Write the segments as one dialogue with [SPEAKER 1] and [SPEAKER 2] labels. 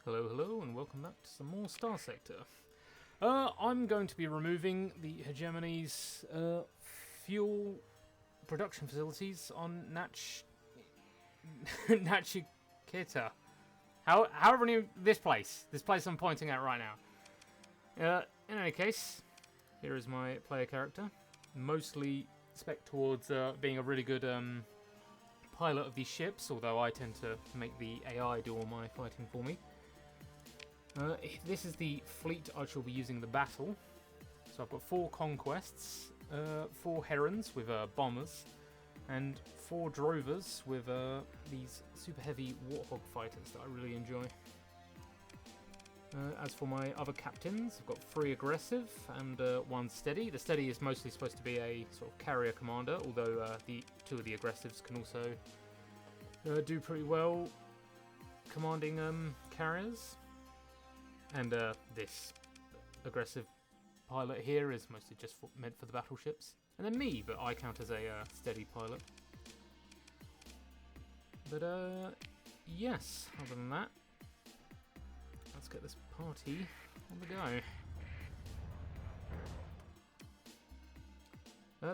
[SPEAKER 1] Hello, hello, and welcome back to some more Starsector. I'm going to be removing the Hegemony's fuel production facilities on Nachiketa. However new this place I'm pointing at right now. In any case, here is my player character. Mostly spec towards being a really good pilot of these ships, although I tend to make the AI do all my fighting for me. This is the fleet I shall be using in the battle. So I've got 4 Conquests, 4 Herons with bombers, and 4 Drovers with these super heavy Warthog fighters that I really enjoy. As for my other captains, I've got 3 aggressive and 1 steady. The steady is mostly supposed to be a sort of carrier commander, although the 2 of the aggressives can also do pretty well commanding carriers. And this aggressive pilot here is mostly just meant for the battleships. And then me, but I count as a steady pilot. But yes, other than that, let's get this party on the go.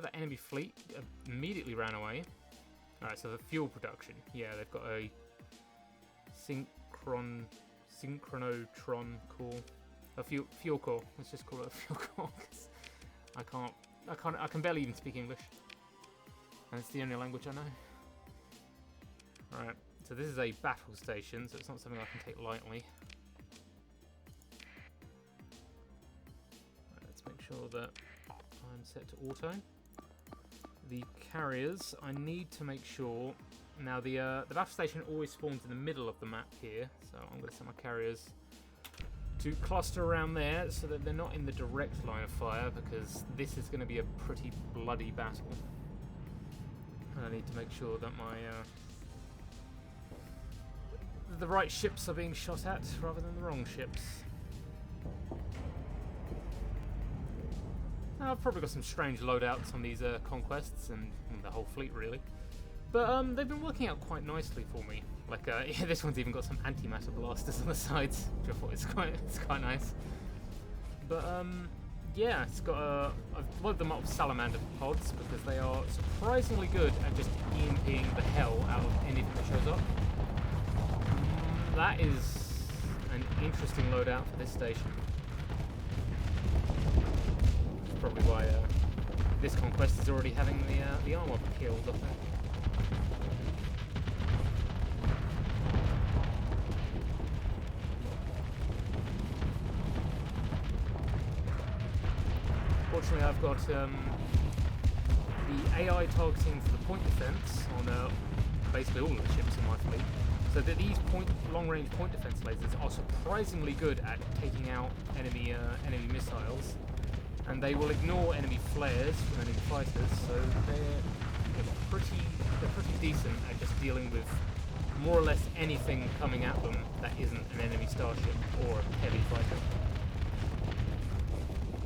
[SPEAKER 1] The enemy fleet immediately ran away. Alright, so the fuel production. Yeah, they've got a Synchrotron core. A fuel core. Let's just call it a fuel core. I can barely even speak English. And it's the only language I know. Alright, so this is a battle station, so it's not something I can take lightly. Right, let's make sure that I'm set to auto. The carriers, I need to make sure. Now the battle station always spawns in the middle of the map here, so I'm going to set my carriers to cluster around there so that they're not in the direct line of fire, because this is going to be a pretty bloody battle. And I need to make sure that my the right ships are being shot at rather than the wrong ships. I've probably got some strange loadouts on these conquests and the whole fleet really. But they've been working out quite nicely for me. Like, yeah, this one's even got some antimatter blasters on the sides, which I thought it's quite nice. But yeah, it's got I've loaded them up with salamander pods because they are surprisingly good at just EMPing the hell out of anything that shows up. That is an interesting loadout for this station. That's probably why this conquest is already having the armor killed, I think. Fortunately, I've got the AI targeting for the point defense on basically all of the ships in my fleet, so that these long-range point defense lasers are surprisingly good at taking out enemy missiles, and they will ignore enemy flares from enemy fighters. So they're pretty decent at just dealing with more or less anything coming at them that isn't an enemy starship or a heavy fighter.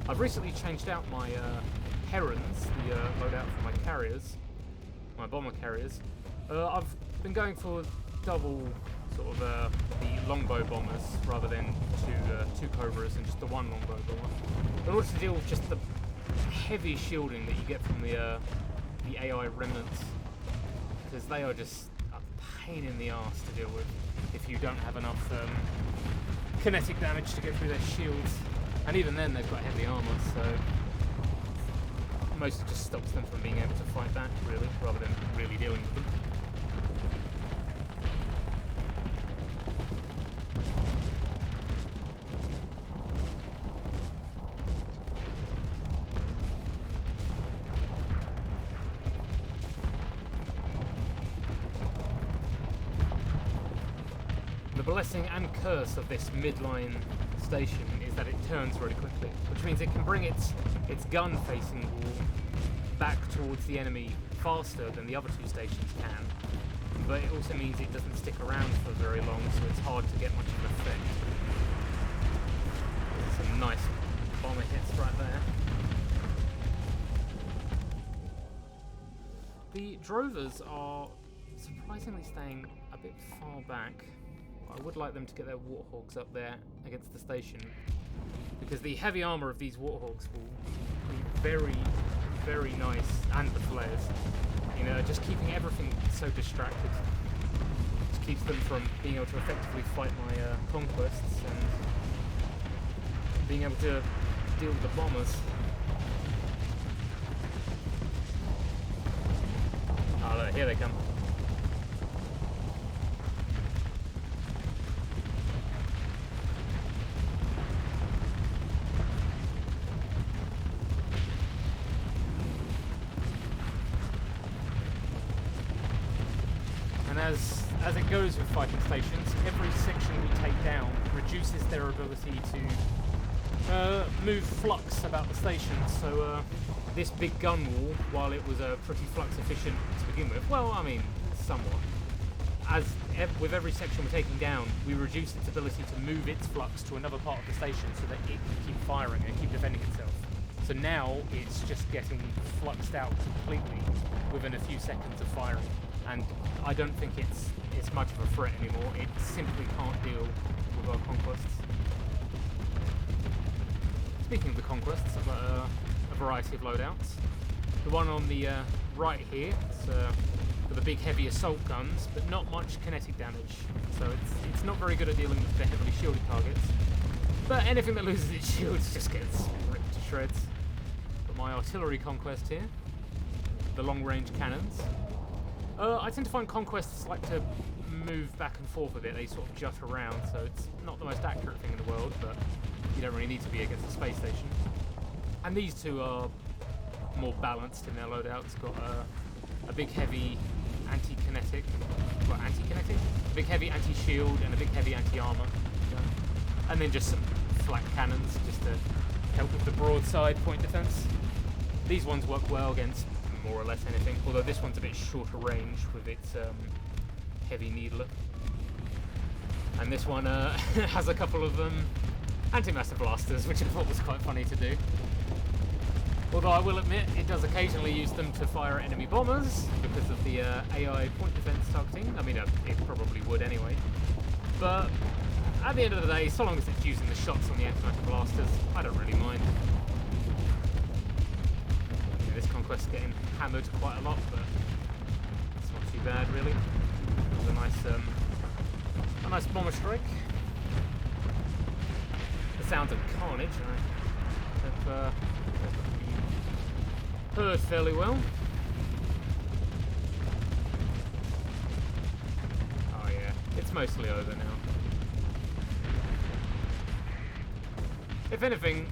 [SPEAKER 1] I've recently changed out my Herons, the loadout for my carriers, my bomber carriers. I've been going for double sort of the longbow bombers rather than two Cobras and just the one longbow bomber, in order to deal with just the heavy shielding that you get from the AI remnants, because they are just a pain in the arse to deal with if you don't have enough kinetic damage to get through their shields. And even then, they've got heavy armor, so most it just stops them from being able to fight back, really, rather than really dealing with them. The blessing and curse of this midline station is that it turns really quickly, which means it can bring its gun-facing wall back towards the enemy faster than the other 2 stations can. But it also means it doesn't stick around for very long, so it's hard to get much of an effect. Some nice bomber hits right there. The Drovers are surprisingly staying a bit far back. I would like them to get their warthogs up there against the station, because the heavy armor of these warthogs will be very, very nice, and the flares. You know, just keeping everything so distracted. Just keeps them from being able to effectively fight my conquests and being able to deal with the bombers. Oh look, here they come. And as it goes with fighting stations, every section we take down reduces their ability to move flux about the station. So this big gun wall, while it was pretty flux efficient to begin with, well, I mean, somewhat. With every section we're taking down, we reduce its ability to move its flux to another part of the station so that it can keep firing and keep defending itself. So now it's just getting fluxed out completely within a few seconds of firing. And I don't think it's much of a threat anymore. It simply can't deal with our conquests. Speaking of the conquests, I've got a variety of loadouts. The one on the right here, it's for the big heavy assault guns, but not much kinetic damage. So it's not very good at dealing with the heavily shielded targets. But anything that loses its shields just gets ripped to shreds. Got my artillery conquest here, the long-range cannons. I tend to find conquests like to move back and forth a bit. They sort of jut around, so it's not the most accurate thing in the world, but you don't really need to be against a space station. And these two are more balanced in their loadouts. Got a big heavy anti-kinetic, well, anti-kinetic? A big heavy anti-shield and a big heavy anti-armor. And then just some flat cannons just to help with the broadside point defense. These ones work well against more or less anything, although this one's a bit shorter range with its heavy needler. And this one has a couple of anti-massive blasters, which I thought was quite funny to do. Although I will admit, it does occasionally use them to fire at enemy bombers because of the AI point defense targeting. I mean, it probably would anyway. But at the end of the day, so long as it's using the shots on the anti-massive blasters, I don't really mind. This conquest getting hammered quite a lot, but it's not too bad really. It was a nice bomber strike. The sounds of carnage have heard fairly well. Oh yeah, it's mostly over now. If anything,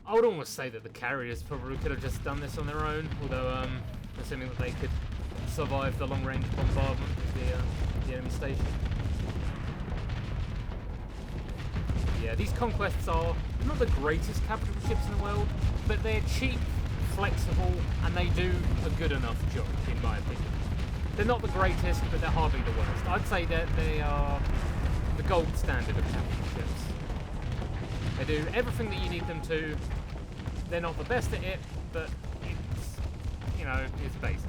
[SPEAKER 1] I would almost say that the carriers probably could have just done this on their own, although assuming that they could survive the long-range bombardment of the enemy station. Yeah, these conquests are not the greatest capital ships in the world, but they're cheap, flexible, and they do a good enough job, in my opinion. They're not the greatest, but they're hardly the worst. I'd say that they are the gold standard of capital ships. They do everything that you need them to. They're not the best at it, but it's, you know, it's basic.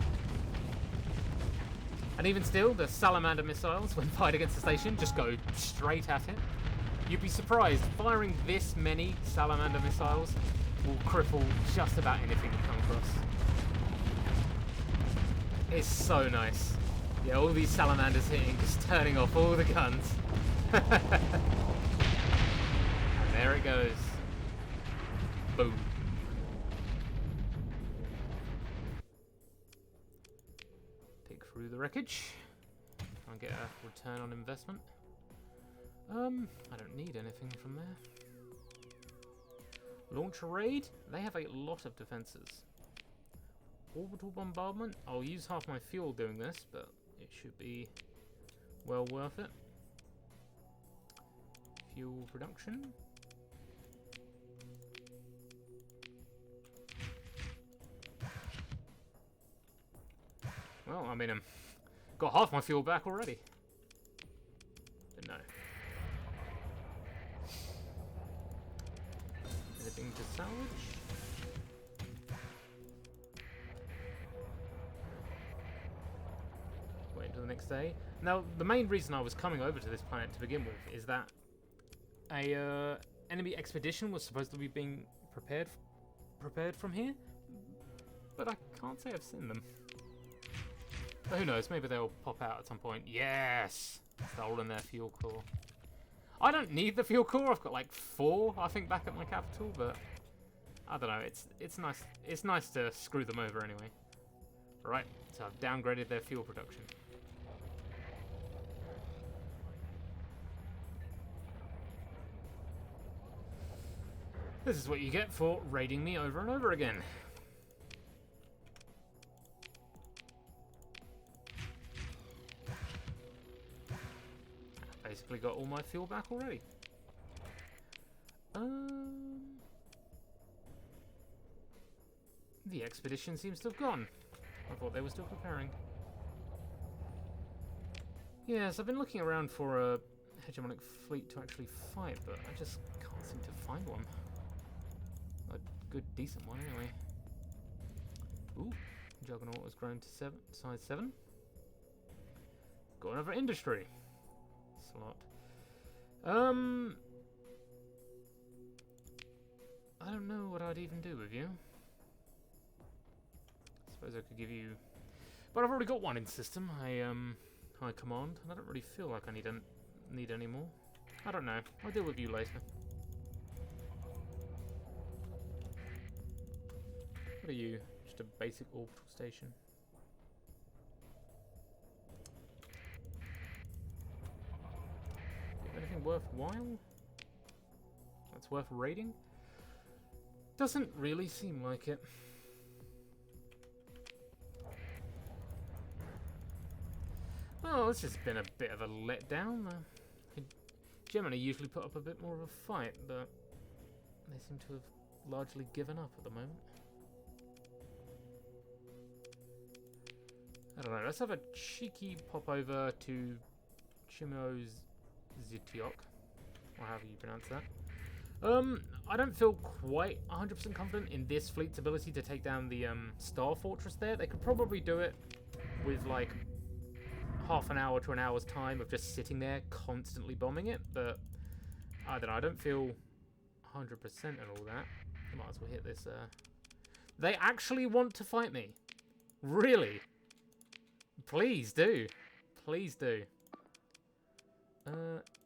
[SPEAKER 1] And even still, the salamander missiles, when fired against the station, just go straight at it. You'd be surprised, firing this many salamander missiles will cripple just about anything you come across. It's so nice. Yeah, all these salamanders hitting, just turning off all the guns. There it goes. Boom. Pick through the wreckage. Try and get a return on investment. I don't need anything from there. Launch a raid? They have a lot of defenses. Orbital bombardment? I'll use half my fuel doing this, but it should be well worth it. Fuel production. Well, I mean, got half my fuel back already. But no. Anything to salvage? Wait until the next next day. Now, the main reason I was coming over to this planet to begin with is that a enemy expedition was supposed to be being prepared from here, but I can't say I've seen them. But who knows, maybe they'll pop out at some point. Yes! Stolen their fuel core. I don't need the fuel core, I've got like 4, I think, back at my capital, but I don't know, it's nice to screw them over anyway. Right, so I've downgraded their fuel production. This is what you get for raiding me over and over again. I've basically got all my fuel back already. The expedition seems to have gone. I thought they were still preparing. Yes, I've been looking around for a hegemonic fleet to actually fight, but I just can't seem to find one. A good, decent one, anyway. Ooh, Juggernaut has grown to size 7. Got another industry slot. I don't know what I'd even do with you. Suppose I could give you, but I've already got one in system. High command, and I don't really feel like I need any more. I don't know. I'll deal with you later. What are you? Just a basic orbital station. Anything worthwhile? That's worth raiding? Doesn't really seem like it. Well, this has been a bit of a letdown. Germany usually put up a bit more of a fight, but they seem to have largely given up at the moment. I don't know, let's have a cheeky pop over to Chimozitiok, or however you pronounce that. I don't feel quite 100% confident in this fleet's ability to take down the Star Fortress there. They could probably do it with like half an hour to an hour's time of just sitting there constantly bombing it, but I don't know, I don't feel 100% and all that. I might as well hit this. They actually want to fight me. Really? Please do. Please do.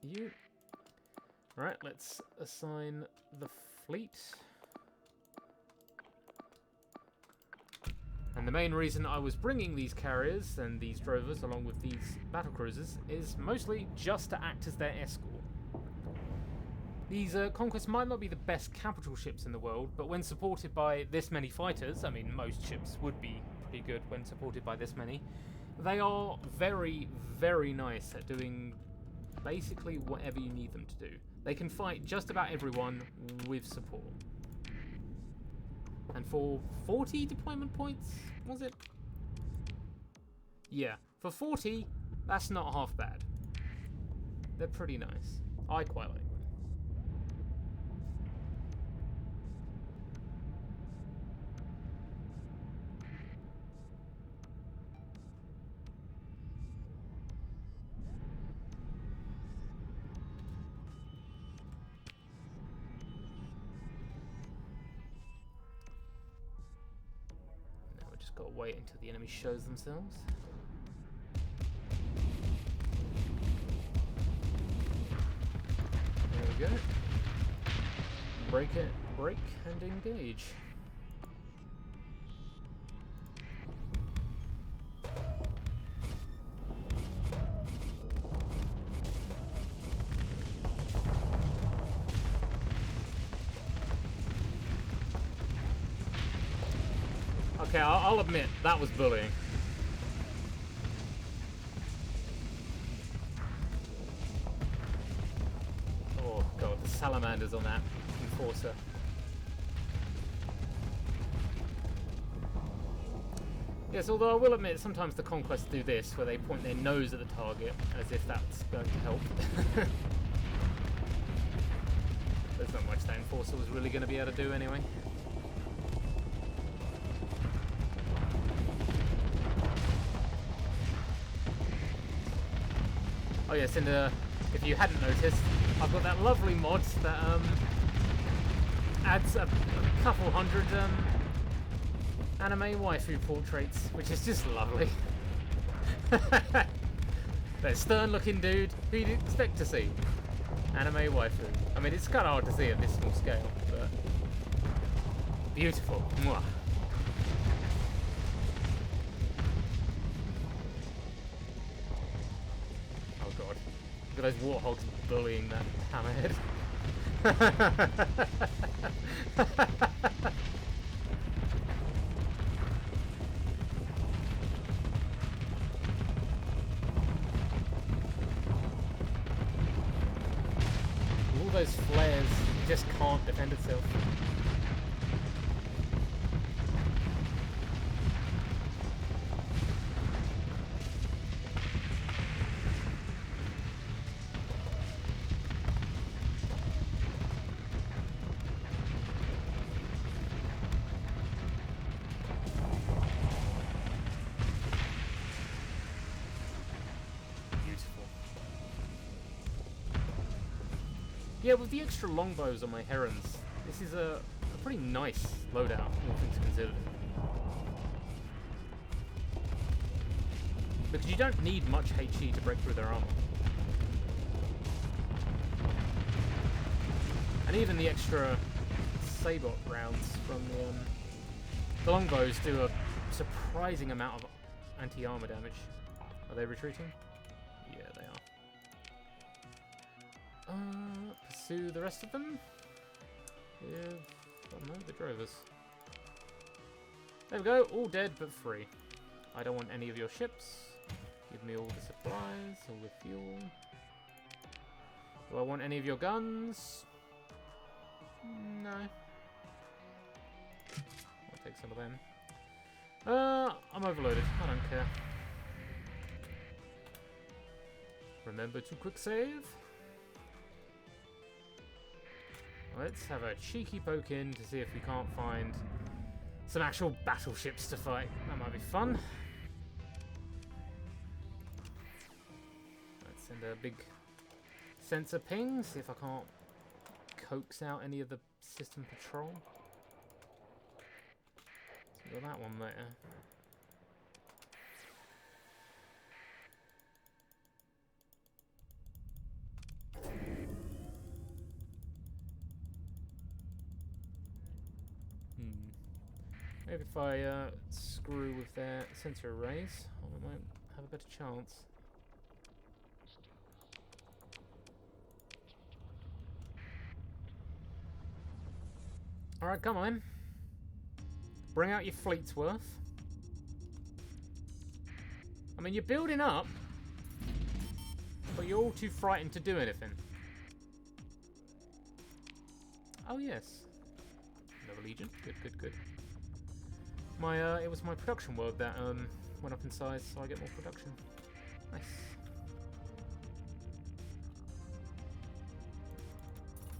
[SPEAKER 1] You. Right, let's assign the fleet. And the main reason I was bringing these carriers and these drovers along with these battlecruisers is mostly just to act as their escort. These Conquest might not be the best capital ships in the world, but when supported by this many fighters, I mean most ships would be pretty good when supported by this many, they are very, very nice at doing basically whatever you need them to do. They can fight just about everyone with support. And for 40 deployment points, was it? Yeah, for 40, that's not half bad. They're pretty nice. I quite like them. Gotta wait until the enemy shows themselves. There we go. Break it, break and engage. Okay, I'll admit, that was bullying. Oh god, the salamanders on that enforcer. Yes, although I will admit, sometimes the Conquests do this, where they point their nose at the target, as if that's going to help. There's not much that enforcer was really going to be able to do anyway. Oh yes, and if you hadn't noticed, I've got that lovely mod that adds a couple hundred anime waifu portraits, which is just lovely. That stern-looking dude who you'd expect to see. Anime waifu. I mean, it's kind of hard to see at this small scale, but beautiful. Mwah. Oh god. Look at those warthogs bullying that hammerhead. All those flares just can't defend itself. Yeah, with the extra longbows on my herons, this is a pretty nice loadout, all things considered. Because you don't need much HE to break through their armor. And even the extra sabot rounds from the longbows do a surprising amount of anti-armor damage. Are they retreating? Yeah, they are. Pursue the rest of them? Yeah, I don't know, the drovers. There we go, all dead but free. I don't want any of your ships. Give me all the supplies, all the fuel. Do I want any of your guns? No. I'll take some of them. I'm overloaded, I don't care. Remember to quick save. Let's have a cheeky poke in to see if we can't find some actual battleships to fight. That might be fun. Let's send a big sensor ping, see if I can't coax out any of the system patrol. So we got that one there. Maybe if I screw with their sensor arrays, I might have a better chance. Alright, come on. Bring out your fleet's worth. I mean, you're building up, but you're all too frightened to do anything. Oh, yes. Another legion. Good, good, good. It was my production world that went up in size, so I get more production. Nice.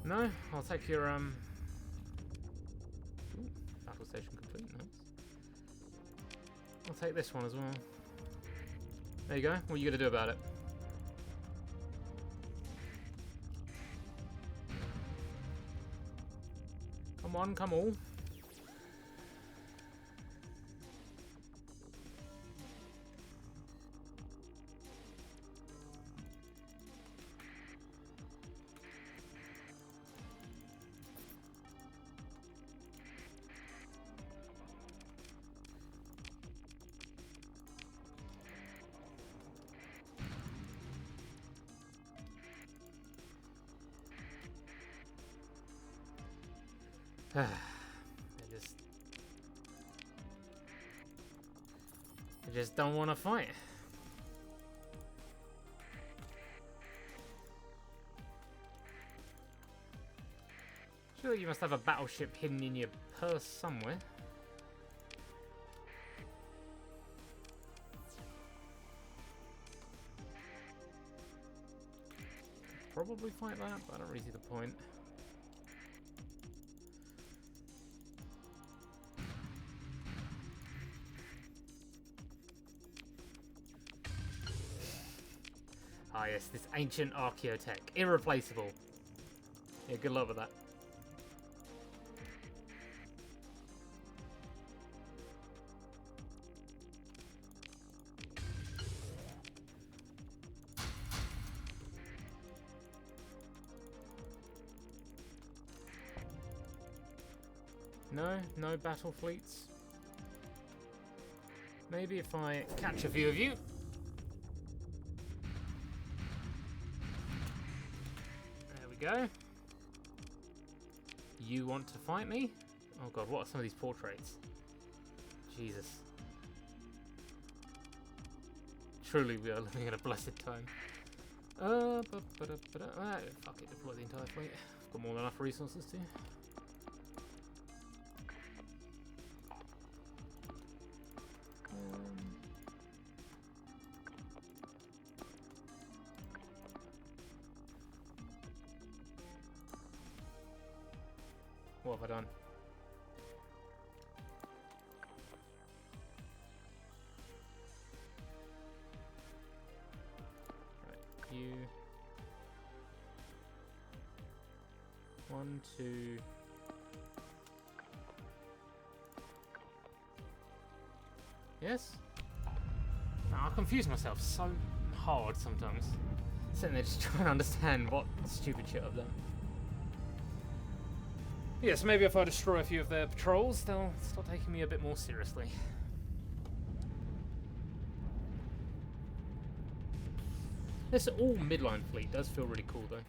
[SPEAKER 1] No, I'll take your ooh, battle station complete. Nice. I'll take this one as well. There you go. What are you gonna do about it? Come on, come all. I just don't want to fight. Surely you must have a battleship hidden in your purse somewhere. Probably fight that, but I don't really see the point. Ah yes, this ancient archaeotech. Irreplaceable. Yeah, good luck with that. No battle fleets. Maybe if I catch a few of you. There we go. You want to fight me? Oh god, what are some of these portraits? Jesus. Truly, we are living in a blessed time. Fuck it, deploy the entire fleet. I've got more than enough resources to. What have I done? Right, you. 1, 2. Yes? I confuse myself so hard sometimes. Sitting there just trying to understand what stupid shit I've done. Yes, maybe if I destroy a few of their patrols, they'll start taking me a bit more seriously. This all midline fleet does feel really cool, though.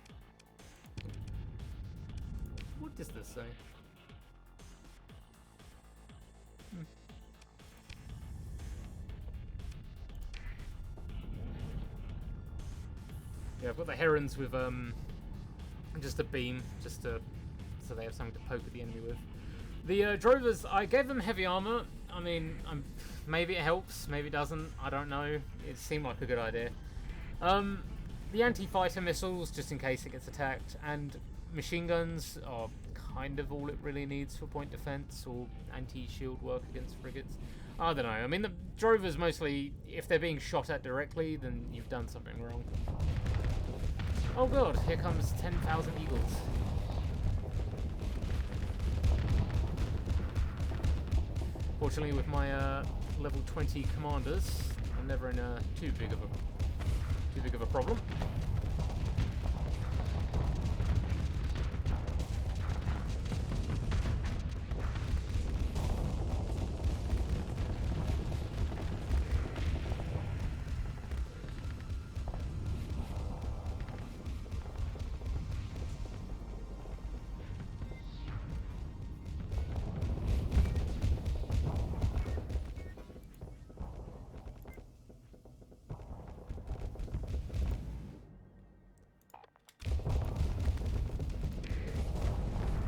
[SPEAKER 1] What does this say? Yeah, I've got the herons with just a beam, just to. So they have something to poke at the enemy with. The drovers, I gave them heavy armor. I mean, maybe it helps, maybe it doesn't. I don't know. It seemed like a good idea. The anti-fighter missiles, just in case it gets attacked, and machine guns are kind of all it really needs for point defense or anti-shield work against frigates. I don't know. I mean, the drovers mostly, if they're being shot at directly, then you've done something wrong. Oh god, here comes 10,000 eagles. Fortunately, with my level 20 commanders, I'm never in too big of a problem.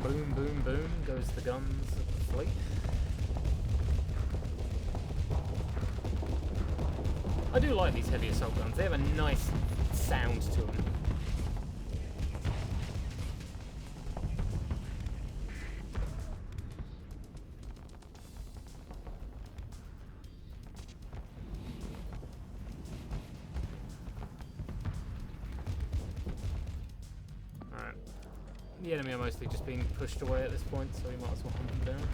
[SPEAKER 1] Boom, boom, boom goes the guns of the fleet. I do like these heavy assault guns. They have a nice sound to them. The enemy are mostly just being pushed away at this point, so we might as well hunt them down.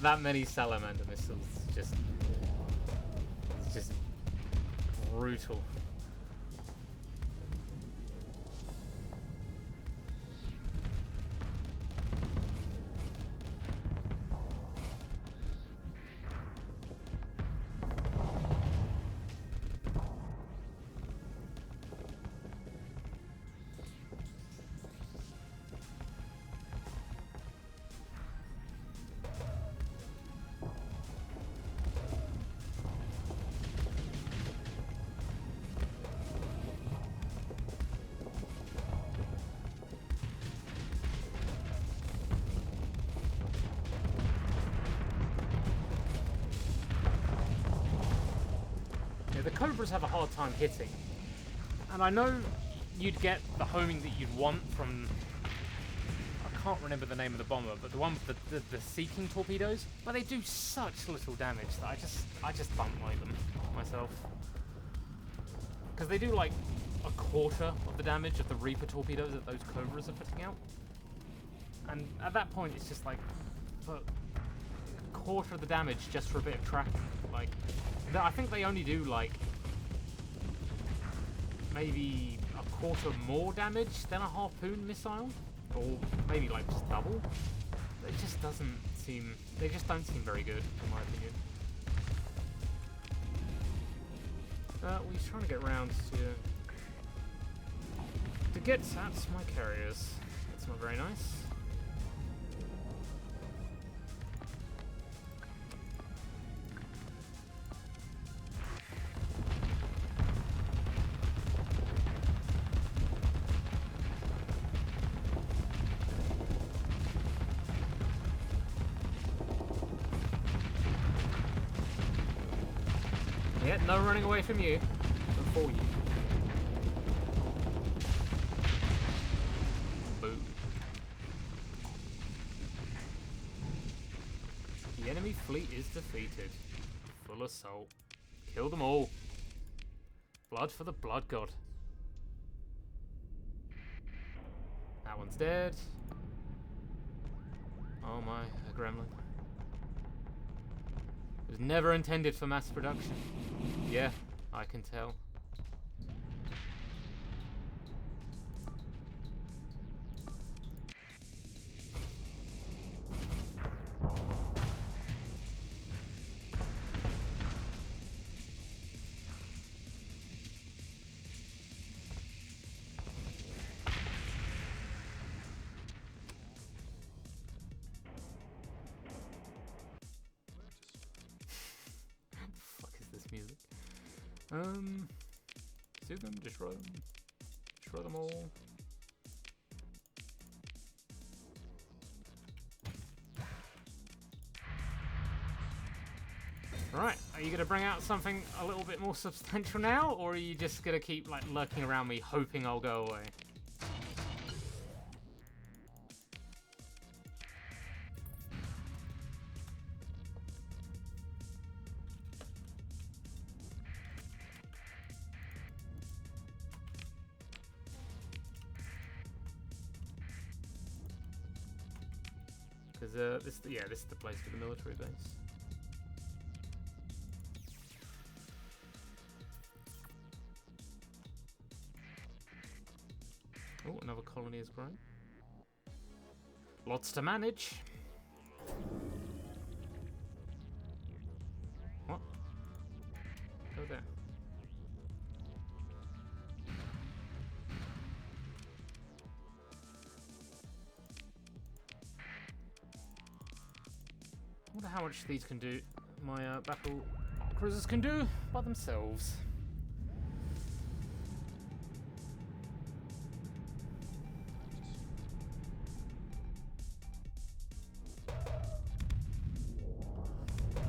[SPEAKER 1] That many salamander missiles, it's just brutal. the Cobras have a hard time hitting. And I know you'd get the homing that you'd want from... I can't remember the name of the bomber, but the one with the seeking torpedoes. But they do such little damage that I just don't like them myself. Because they do like a quarter of the damage of the Reaper torpedoes that those Cobras are putting out. And at that point, it's just like, but a quarter of the damage just for a bit of tracking. Like, I think they only do like maybe a quarter more damage than a harpoon missile, or maybe like just double. It just doesn't seem. They just don't seem very good, in my opinion. We're trying to get around to get at my carriers. That's not very nice. Yeah, no running away from you, but for you. Boom. The enemy fleet is defeated. Full assault. Kill them all. Blood for the blood god. That one's dead. Oh my, a gremlin. It was never intended for mass production. Yeah, I can tell. Music. See them, destroy them all. Right, are you gonna bring out something a little bit more substantial now, or are you just gonna keep like lurking around me, hoping I'll go away? Because this is the place for the military base. Oh, another colony has grown. Lots to manage. What? Go there. I wonder how much these can do. My battle cruisers can do by themselves.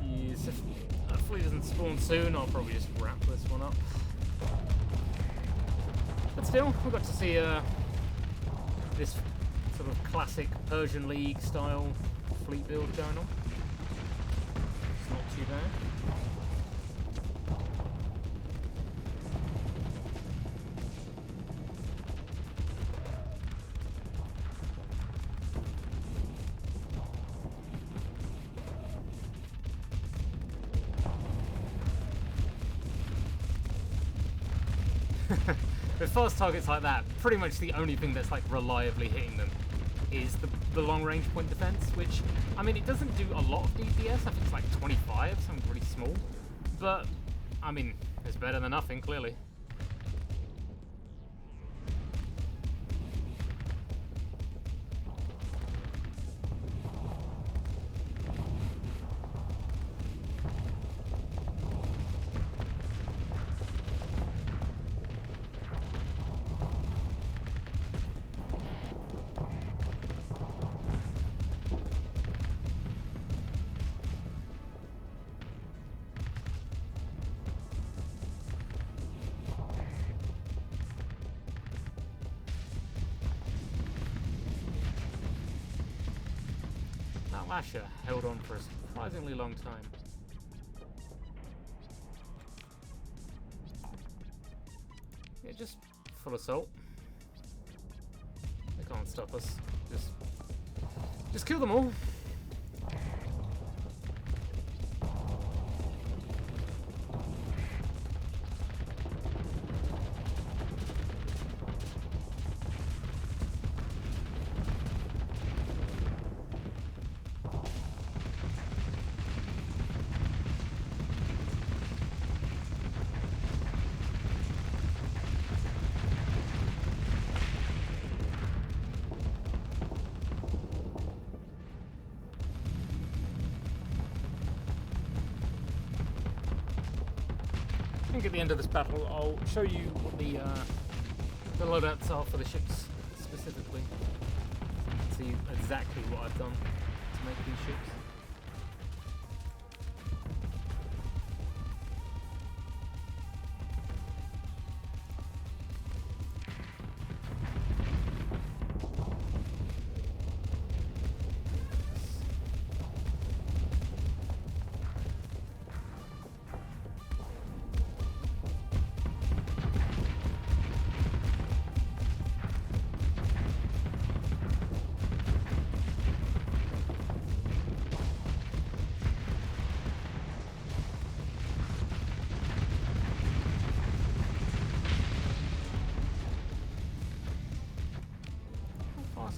[SPEAKER 1] Yes, if that fleet doesn't spawn soon, I'll probably just wrap this one up. But still, we got to see this sort of classic Persian League style fleet build going on. It's not too bad. With fast targets like that, pretty much the only thing that's like reliably hitting them is the long range point defense, which, I mean, it doesn't do a lot of DPS. I think it's like 25, something pretty small. But, I mean, it's better than nothing, clearly. That lasher held on for a surprisingly long time. Yeah, just full assault. They can't stop us. Just kill them all. I think at the end of this battle I'll show you what the loadouts are for the ships specifically. See exactly what I've done to make these ships.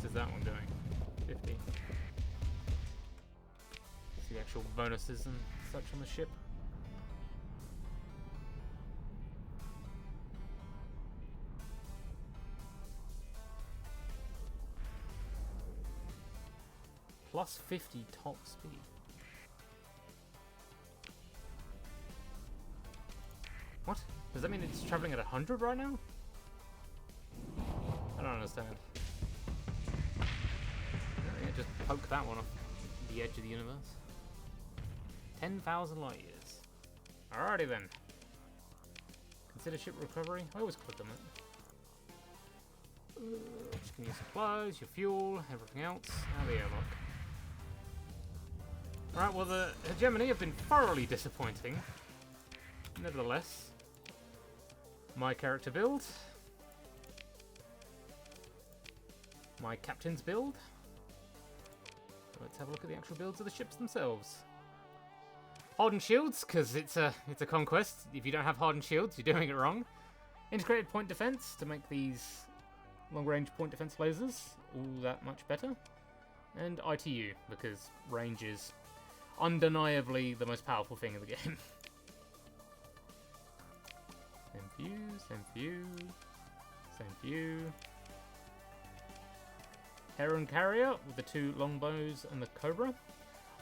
[SPEAKER 1] Is that one doing? 50. See the actual bonuses and such on the ship. Plus 50 top speed. What? Does that mean it's traveling at 100 right now? I don't understand. Just poke that one off the edge of the universe. 10,000 light years. Alrighty then. Consider ship recovery. I always click on it. Just give you supplies, your fuel, everything else. Now the airlock. Alright, well the hegemony have been thoroughly disappointing. Nevertheless, my character build. My captain's build. Let's have a look at the actual builds of the ships themselves. Hardened shields, because it's a conquest. If you don't have hardened shields, you're doing it wrong. Integrated point defense to make these long-range point defense lasers all that much better. And ITU, because range is undeniably the most powerful thing in the game. Same view, same view, same view. Heron Carrier with the two longbows and the Cobra.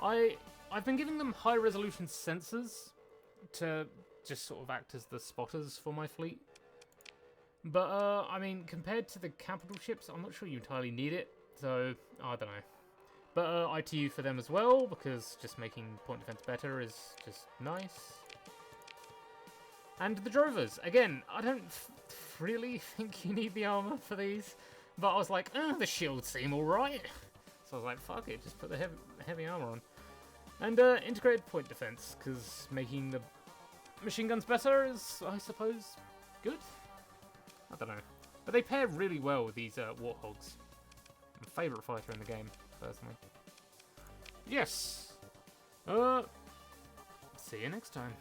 [SPEAKER 1] I've been giving them high resolution sensors to just sort of act as the spotters for my fleet. But I mean, compared to the capital ships, I'm not sure you entirely need it. So I don't know. But ITU for them as well, because just making point defense better is just nice. And the Drovers again. I don't really think you need the armor for these. But I was like, the shields seem alright. So I was like, fuck it, just put the heavy armor on. And integrated point defense, because making the machine guns better is, I suppose, good? I don't know. But they pair really well with these Warthogs. My favourite fighter in the game, personally. Yes! See you next time.